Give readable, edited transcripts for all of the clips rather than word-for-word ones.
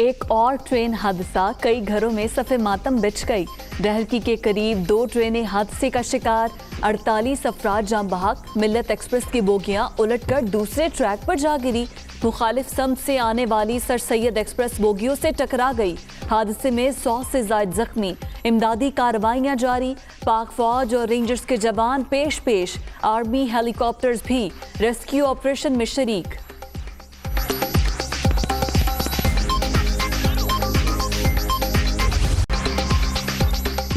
एक और ट्रेन हादसा, कई घरों में सफ़े मातम बिछ गई। डहरकी के करीब 2 ट्रेनें हादसे का शिकार, 48 अफराद जाम बहक। मिल्लत एक्सप्रेस की बोगियां उलटकर दूसरे ट्रैक पर जा गिरी। मुखालिफ समत से आने वाली सर सैयद एक्सप्रेस बोगियों से टकरा गई। हादसे में 100 से ज्यादा जख्मी। इमदादी कार्रवाइयां जारी। पाक फौज और रेंजर्स के जवान पेश। आर्मी हेलीकॉप्टर्स भी रेस्क्यू ऑपरेशन में शरीक।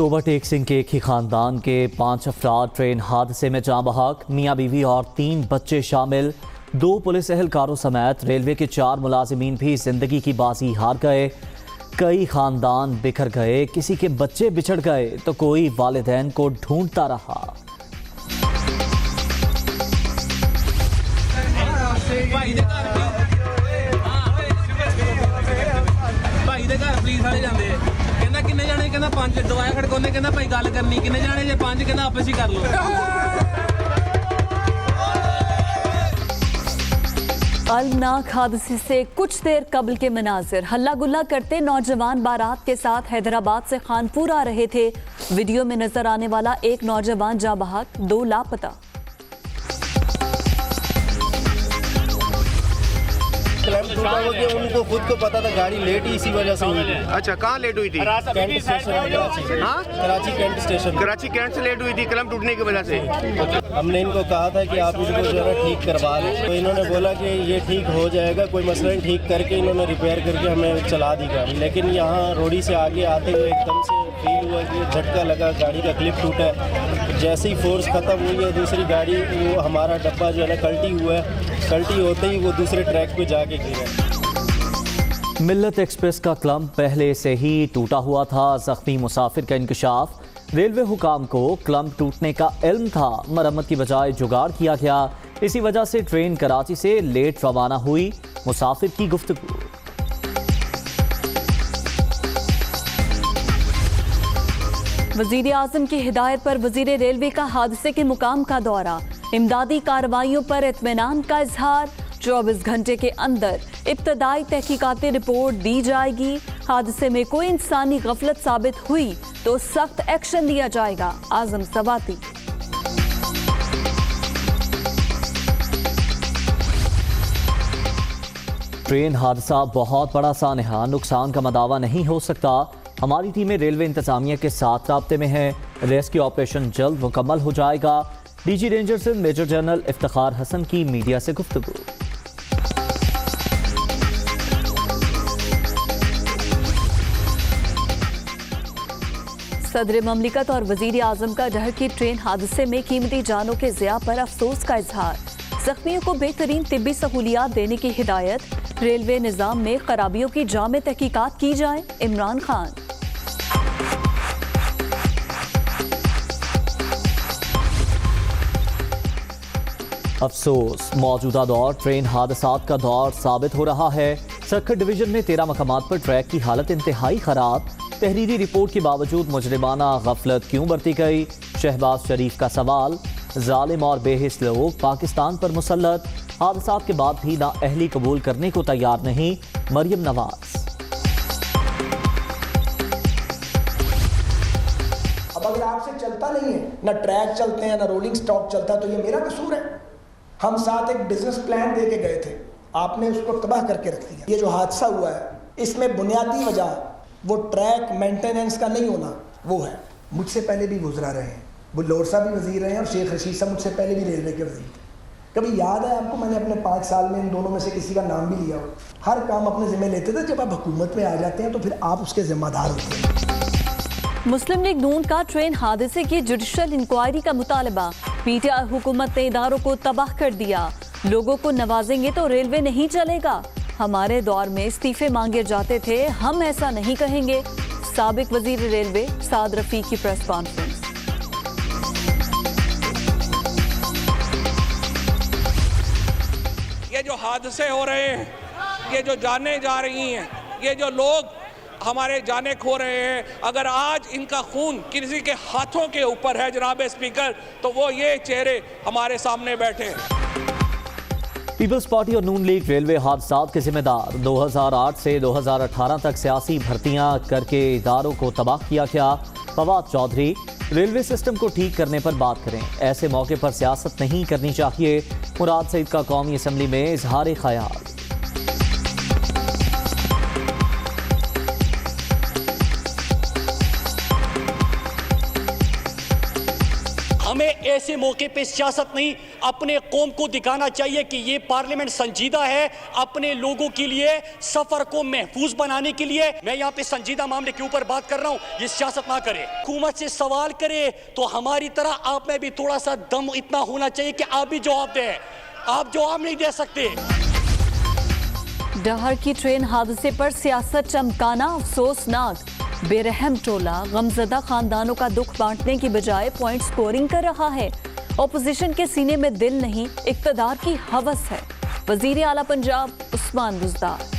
ओवरटेक सिंह के एक ही खानदान के 5 अफराद ट्रेन हादसे में जाँ बहक। मियाँ बीवी और 3 बच्चे शामिल। 2 पुलिस एहलकारों समेत रेलवे के 4 मुलाजिमीन भी जिंदगी की बाजी हार गए। कई खानदान बिखर गए, किसी के बच्चे बिछड़ गए तो कोई वालिदैन को ढूंढता रहा। किन्ने जाने कहना 5 दवाया खड़काने कहना भाई गल करनी किन्ने जाने जे 5 कहना आपस ही कर लो। अलनाक हादसे से कुछ देर कबल के मनाजिर। हल्ला गुल्ला करते नौजवान बारात के साथ हैदराबाद से खानपुर आ रहे थे। वीडियो में नजर आने वाला एक नौजवान जाँ बहक, 2 लापता। क्लैंप टूटा हुआ कि उनको खुद को पता था गाड़ी लेट ही इसी वजह से हुई थी। अच्छा, कहाँ लेट हुई थी? कैंट स्टेशन, हाँ, Karachi cantt station. Karachi cantt से लेट हुई थी क्लैंप टूटने की वजह से। हमने इनको कहा था कि आप इसको जो है ठीक करवा लें, तो इन्होंने बोला कि ये ठीक हो जाएगा, कोई मसला नहीं। ठीक करके इन्होंने रिपेयर करके हमें चला दी गाड़ी। लेकिन यहाँ रोडी से आगे आते हुए एकदम से फील हुआ कि झटका लगा, गाड़ी का क्लिप टूटा है। जैसे ही फोर्स ख़त्म हुई है दूसरी गाड़ी, वो हमारा डब्बा जो है ना कल्टी हुआ है। कल्टी होते ही वो दूसरे ट्रैक पे जाके गिरा। मिल्लत एक्सप्रेस का क्लम्प पहले से ही टूटा हुआ था। जख्मी मुसाफिर का इंकशाफ। रेलवे हुकाम को क्लम्प टूटने का इल्म था, मरम्मत की बजाय जुगाड़ किया गया। इसी वजह से ट्रेन कराची से लेट रवाना हुई। मुसाफिर की गुफ्तगू। वजीर आजम की हिदायत पर वजीर रेलवे का हादसे के मुकाम का दौरा। इमदादी कार्रवाइयों पर इत्मीनान का इजहार। 24 घंटे के अंदर इब्तदाई तहकीकाती रिपोर्ट दी जाएगी। हादसे में कोई इंसानी गफलत साबित हुई तो सख्त एक्शन लिया जाएगा। आजम सवाती। ट्रेन हादसा बहुत बड़ा सानहा, नुकसान का मदावा नहीं हो सकता। हमारी टीमें रेलवे इंतजामिया के साथ राब्ते में है। रेस्क्यू ऑपरेशन जल्द मुकम्मल हो जाएगा। डीजी रेंजर से मेजर जनरल इफ्तिखार हसन की मीडिया से गुफ्तगू। सदर ममलिकत और वजीर आजम का डहरकी ट्रेन हादसे में कीमती जानों के ज़िया पर अफसोस का इजहार। जख्मियों को बेहतरीन तिब्बी सहूलियात देने की हिदायत। रेलवे निज़ाम में खराबियों की जामे तहकीकात की जाए। इमरान खान। अफसोस, मौजूदा दौर ट्रेन हादसात का दौर साबित हो रहा है। सर्किट डिवीजन में 13 मकामात पर ट्रैक की हालत इंतहाई खराब। तहरीरी रिपोर्ट के बावजूद मुजरिमाना गफलत क्यों बरती गई? शहबाज शरीफ का सवाल। जालिम और बेहिस लोग पाकिस्तान पर मुसल्लत। हादसात के बाद भी नाअहली कबूल करने को तैयार नहीं। मरियम नवाज। अब अगर आपसे चलता नहीं है, ना ट्रैक चलते हैं, ना रोलिंग स्टॉक चलता, तो ये मेरा कसूर है? हम साथ एक बिजनेस प्लान दे के गए थे, आपने उसको तबाह करके रख दिया। ये जो हादसा हुआ है, इसमें बुनियादी वजह वो ट्रैक मेंटेनेंस का नहीं होना वो है। मुझसे पहले भी गुजरा रहे हैं, बुल्लोर साहब भी वजीर रहे हैं और शेख रशीद साहब मुझसे पहले भी रेलवे के वजीर थे। कभी याद है आपको, मैंने अपने 5 साल में इन दोनों में से किसी का नाम भी लिया हो? हर काम अपने जिम्मे लेते थे। जब आप हुकूमत में आ जाते हैं तो फिर आप उसके जिम्मेदार होते हैं। मुस्लिम लीग नून का ट्रेन हादसे की जुडिशल इंक्वायरी का मुतालबा। पीटीआई हुकूमत ने इदारों को तबाह कर दिया। लोगों को नवाजेंगे तो रेलवे नहीं चलेगा। हमारे दौर में इस्तीफे मांगे जाते थे, हम ऐसा नहीं कहेंगे। साबिक वजीर रेलवे साद रफीक की प्रेस कॉन्फ्रेंस। ये जो हादसे हो रहे हैं, ये जो जाने जा रही हैं, ये जो लोग हमारे जाने खो रहे हैं, अगर आज इनका खून किसी के हाथों के ऊपर है जनाब स्पीकर, तो वो ये चेहरे हमारे सामने बैठे हैं। पीपल्स पार्टी और नून लीग रेलवे हादसात के जिम्मेदार। 2008 से 2018 तक सियासी भर्तियां करके इदारों को तबाह किया गया। फवाद चौधरी, रेलवे सिस्टम को ठीक करने पर बात करें, ऐसे मौके पर सियासत नहीं करनी चाहिए। मुराद सईद का कौमी असम्बली में इजहार ख्याल। हमें ऐसे मौके पे सियासत नहीं, अपने कौम को दिखाना चाहिए कि ये पार्लियामेंट संजीदा है। अपने लोगों के लिए, सफर को महफूज बनाने के लिए मैं यहाँ पे संजीदा मामले के ऊपर बात कर रहा हूँ। ये सियासत ना करे, हुकूमत से सवाल करे तो हमारी तरह आप में भी थोड़ा सा दम इतना होना चाहिए कि आप भी जवाब दें। आप जवाब नहीं दे सकते। डहर की ट्रेन हादसे पर सियासत चमकाना अफसोसनाक। बेरहम टोला गमजदा खानदानों का दुख बांटने की बजाय पॉइंट स्कोरिंग कर रहा है। ऑपोजिशन के सीने में दिल नहीं, इक्तदार की हवस है। वजीर आला पंजाब उस्मान बुज़दार।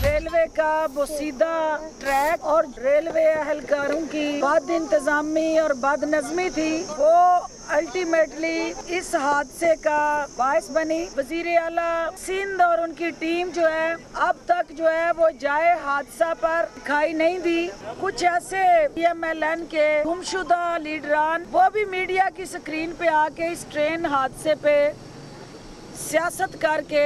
रेलवे का बोसीदा ट्रैक और रेलवे अहलकारों की बद इंतजामी और बद नज़मी थी, वो अल्टीमेटली इस हादसे का बायस बनी। वजीर आला सिंध और उनकी टीम जो है अब तक जो है वो जाए हादसा पर दिखाई नहीं दी। कुछ ऐसे PMLN के गुमशुदा लीडरान वो भी मीडिया की स्क्रीन पे आके इस ट्रेन हादसे पे सियासत करके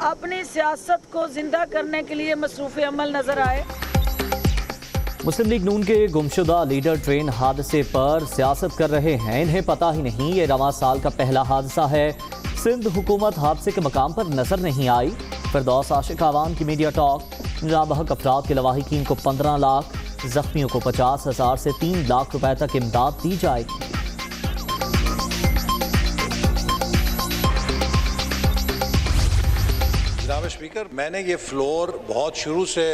अपनी सियासत को जिंदा करने के लिए मसरूफ़ अमल नजर आए। मुस्लिम लीग नून के गुमशुदा लीडर ट्रेन हादसे पर सियासत कर रहे हैं। इन्हें पता ही नहीं ये रवां साल का पहला हादसा है। सिंध हुकूमत हादसे के मकाम पर नजर नहीं आई। फिरदौस आशिक आवाम की मीडिया टॉक। जाबहक अफराद के लवाहिकीन को 15 लाख, जख्मियों को 50,000 से 3 लाख रुपए तक इमदाद दी जाएगी। जनाब स्पीकर, मैंने ये फ्लोर बहुत शुरू से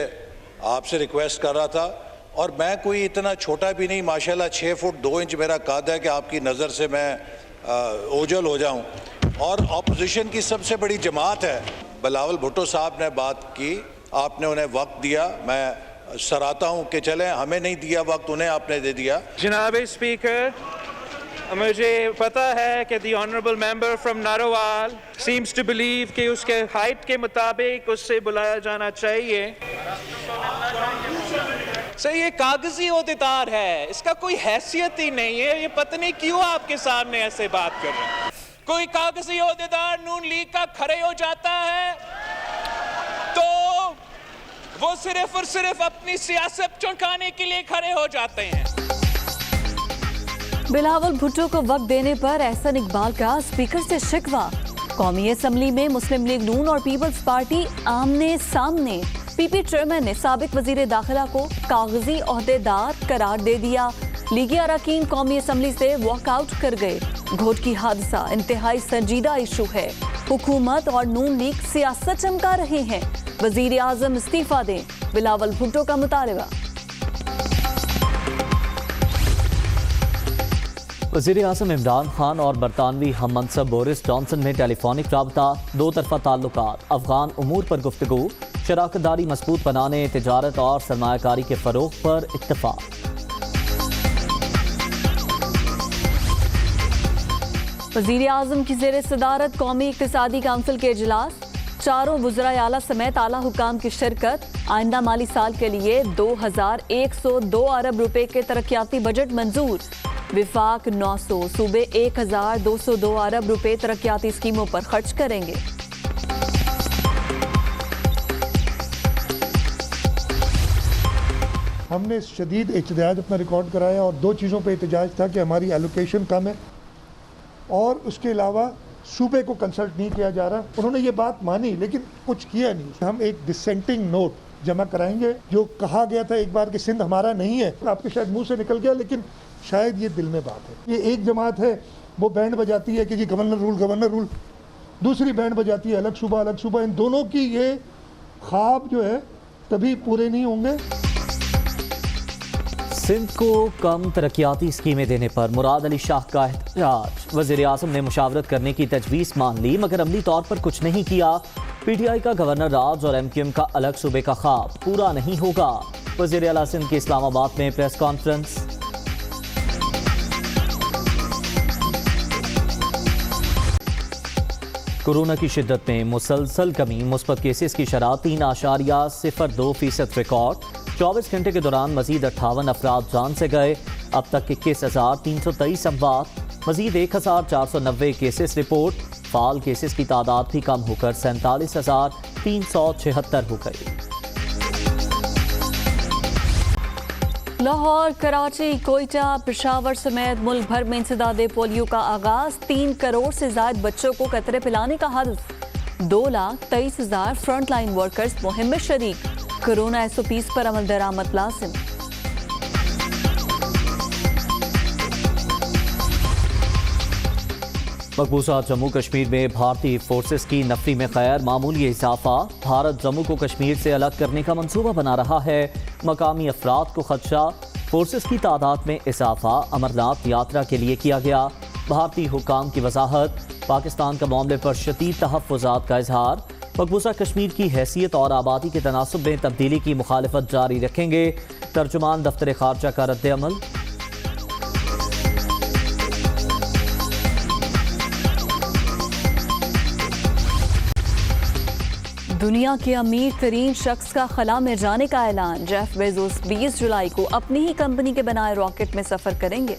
आपसे रिक्वेस्ट कर रहा था, और मैं कोई इतना छोटा भी नहीं, माशाल्लाह 6 फुट 2 इंच मेरा कद है कि आपकी नज़र से मैं ओझल हो जाऊं। और अपोजिशन की सबसे बड़ी जमात है। बिलावल भुट्टो साहब ने बात की, आपने उन्हें वक्त दिया, मैं सराहता हूं कि चलें, हमें नहीं दिया वक्त, उन्हें आपने दे दिया। जनाब स्पीकर, मुझे पता है कि the honourable member from Narowal seems to believe कि उसके हाइट के मुताबिक उससे बुलाया जाना चाहिए। सर, ये कागजी ओहदेदार है, इसका कोई हैसियत ही नहीं है। ये पता नहीं क्यों आपके सामने ऐसे बात कर रहे हैं। कोई कागजी ओहदेदार नून लीग का खड़े हो जाता है तो वो सिर्फ और सिर्फ अपनी सियासत चमकाने के लिए खड़े हो जाते हैं। बिलावल भुट्टो को वक्त देने पर एहसन इकबाल का स्पीकर से शिकवा। कौमी असम्बली में मुस्लिम लीग नून और पीपल्स पार्टी आमने सामने। पीपी चेयरमैन ने साबिक वजीर दाखिला को कागजी ओहदेदार करार दे दिया। लीगी अरकान कौमी असम्बली से वॉकआउट कर गए। घोटकी हादसा इंतहाई संजीदा इशू है। हुकूमत और नून लीग सियासत चमका रहे हैं। वजीर आजम इस्तीफा दें, बिलावल भुट्टो का मुतालबा। वज़ीर आज़म इमरान खान और बरतानवी हम मनसब बोरिस जॉनसन में टेलीफोनिक राबता। 2 तरफ़ा ताल्लुकात, अफगान उमूर पर गुफ्तगू, शराकतदारी मजबूत बनाने, तिजारत और सरमायाकारी के फ़रोग़ पर इत्तफ़ाक़। वज़ीर आज़म की ज़ेर सदारत कौमी इक़्तिसादी काउंसिल के इजलास। 4 वज़राए आला समेत आला हुकाम की शिरकत। आइंदा माली साल के लिए 2102 अरब रुपए के तरक्याती बजट मंजूर। विफाक 900, सूबे 1202 अरब रुपए तरक्याती स्कीमों पर खर्च करेंगे। हमने शदीद एहतजाज अपना रिकॉर्ड कराया और 2 चीज़ों पे एहतजाज था कि हमारी एलोकेशन कम है और उसके अलावा सूबे को कंसल्ट नहीं किया जा रहा। उन्होंने ये बात मानी लेकिन कुछ किया नहीं। हम एक डिसेंटिंग नोट जमा कराएंगे। जो कहा गया था एक बार कि सिंध हमारा नहीं है, आपके शायद मुंह से निकल गया, लेकिन शायद ये दिल में बात है। ये एक जमात है, वो बैंड बजाती है कि जी गवर्नर रूल, दूसरी बैंड बजाती है अलग सूबा। इन दोनों की ये ख्वाब जो है कभी पूरे नहीं होंगे। सिंध को कम तरक्याती स्कीमें देने पर मुराद अली शाह का एहतजाज। वज़ीर आज़म ने मुशावरत करने की तजवीज़ मान ली मगर अमली तौर पर कुछ नहीं किया। PTI का गवर्नर राज और MQM का अलग सूबे का ख्वाब पूरा नहीं होगा। वज़ीर आला सिंध की इस्लामाबाद में प्रेस कॉन्फ्रेंस। कोरोना की शिद्दत में मुसलसल कमी, मुस्बत केसेस की शरह 3.02% रिकॉर्ड। 24 घंटे के दौरान मजीद 58 अफराद जान से गए। अब तक 21,323 अमवात, मजीद 1,490 केसेस रिपोर्ट। फाल केसेस की तादाद भी कम होकर 47,376 हो गई। लाहौर, कराची, कोयटा, पेशावर समेत मुल्क भर में इंसदादे पोलियो का आगाज। 3 करोड़ से ज्यादा बच्चों को कतरे पिलाने का हदफ। 2,23,000 फ्रंट लाइन वर्कर्स मुहिम में शरीक। कोरोना SOPs पर अमल दरामद लाजिम। मकबूजा जम्मू कश्मीर में भारतीय फोर्सेस की नफरी में गैर मामूली इजाफा। भारत जम्मू को कश्मीर से अलग करने का मंसूबा बना रहा है। मकामी अफराद को खदशा, फोर्सेस की तादाद में इजाफा अमरनाथ यात्रा के लिए किया गया। भारतीय हुकाम की वजाहत, पाकिस्तान का मामले पर शदीद तहफ़्फ़ुज़ात का इजहार। मकबूजा कश्मीर की हैसियत और आबादी के तनासुब में तब्दीली की मुखालिफत जारी रखेंगे। तर्जुमान दफ्तर खारजा का रद्द अमल। दुनिया के अमीर तरीन शख्स का खला में जाने का ऐलान। जेफ बेजोस 20 जुलाई को अपनी ही कंपनी के बनाए रॉकेट में सफर करेंगे।